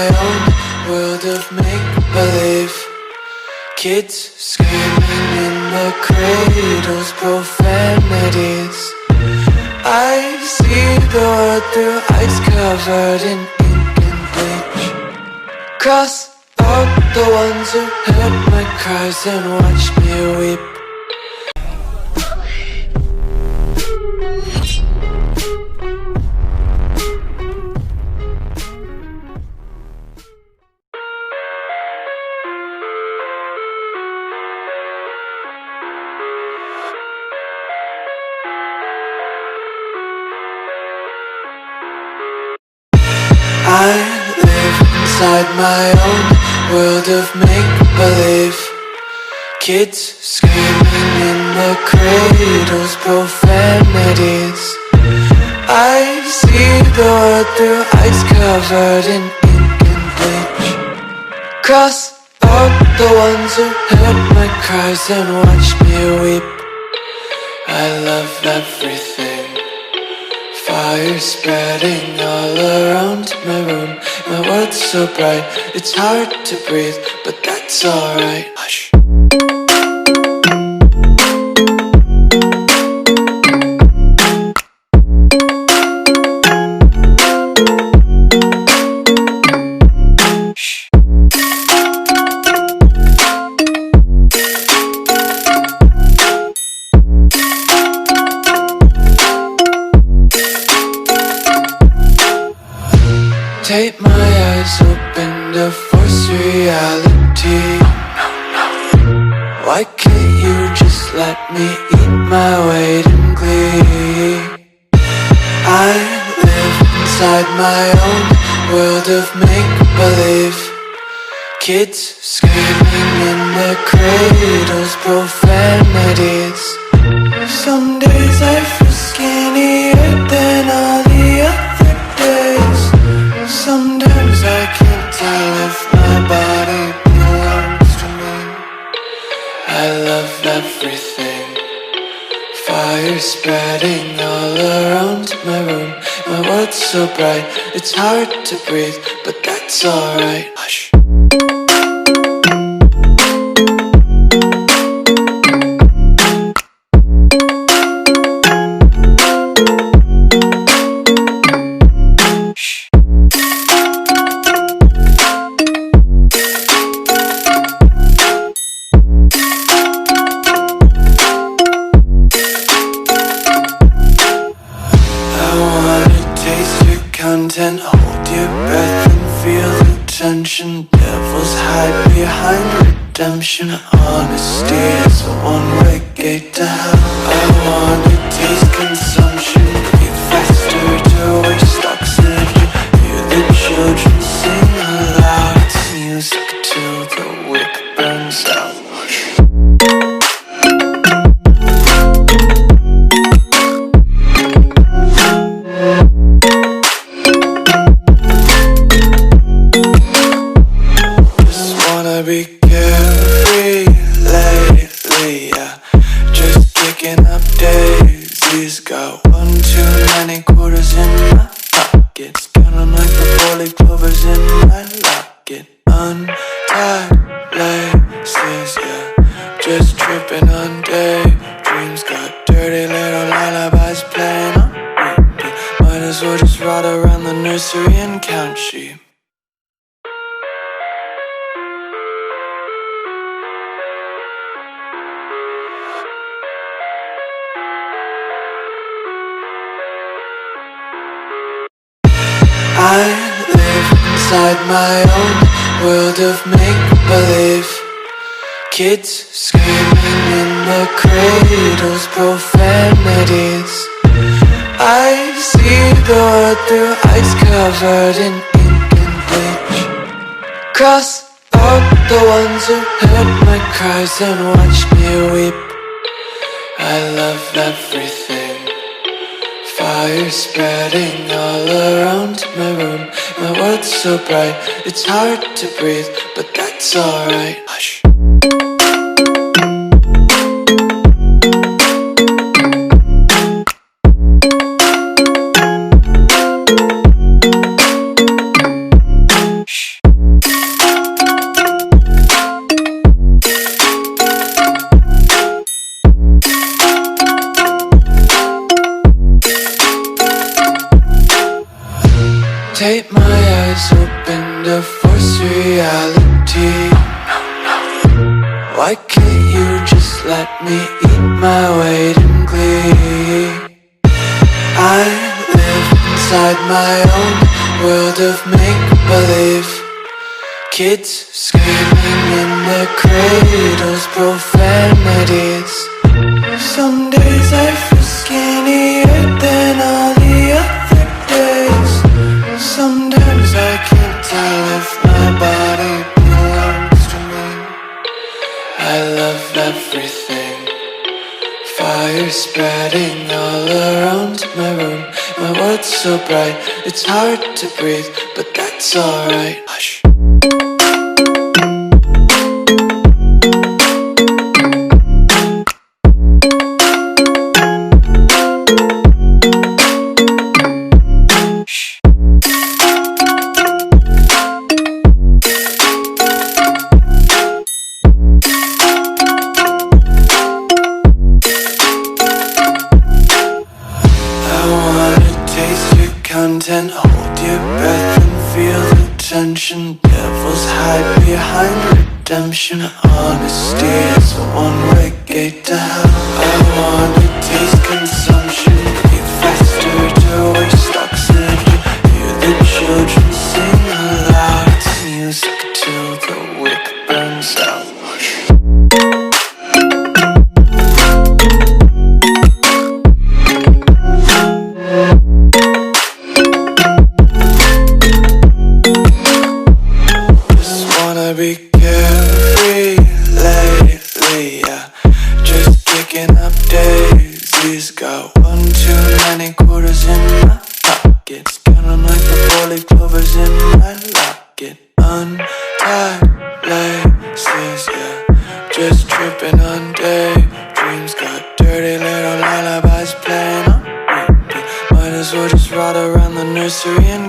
my own world of make-believe. Kids screaming in the cradles, profanities. I see the world through ice covered in ink and bleach. Cross out the ones who heard my cries and watched me weep. I live inside my own world of make-believe. Kids screaming in the cradles, profanities. I see the world through ice covered in ink and bleach. Cross out the ones who heard my cries and watched me weep. I love everything. Fire spreading all around my room. My world's so bright, it's hard to breathe, but that's alright. Hush. Take my eyes open to force reality. Why can't you just let me eat my weight in glee? I live inside my own world of make-believe. Kids screaming in the cradles, profanities. Some days I feel skinnier than all the other days. Sometimes I can't tell if my body belongs to me. I love everything. Fire spreading all around my room. My world's so bright, it's hard to breathe, but that's alright. Hush. Content, hold your breath and feel the tension. Devils hide behind redemption. Honesty is a one-way gate to hell. I wanna taste consumption. Breathe faster to waste oxygen. Hear the children sing aloud. It's music till the wick burns out. Be carefree lately, yeah. Just kicking up daisies. Got one too many quarters in my pockets. Counting like the 4-leaf clovers in my locket. Untied laces, yeah. Just tripping on daydreams. Got dirty little lullabies playing on repeat. Might as well just ride around the nursery and count sheep. I live inside my own world of make-believe. Kids screaming in the cradles, profanities. I see the world through ice covered in ink and bleach. Cross out the ones who heard my cries and watched me weep. I love everything. Fire spreading all around my room. My world's so bright, it's hard to breathe, but that's alright. Hush. Shh. trying to force reality. Why can't you just let me eat my weight in glee? I live inside my own world of make-believe. Kids screaming in their cradles, profanities. Some days I feel skinnier than all the other days. Sometimes I can't tell if my body belongs to me. I love everything. Fire spreading all around my room. My world's so bright, it's hard to breathe, but that's alright. Hush. Content, hold your breath and feel the tension. Devils hide behind redemption. Honesty is a one-way gate to hell. I wanna taste consumption, breathe faster to waste oxygen. Hear the children sing aloud. It's music till the wick burns out. Be carefree lately, yeah. Just kicking up daisies. Got one too many quarters in my pockets. Counting like the 4-leaf clovers in my locket. Untied laces, yeah. Just tripping on daydreams. Got dirty little lullabies playing on repeat. Might as well just ride around the nursery and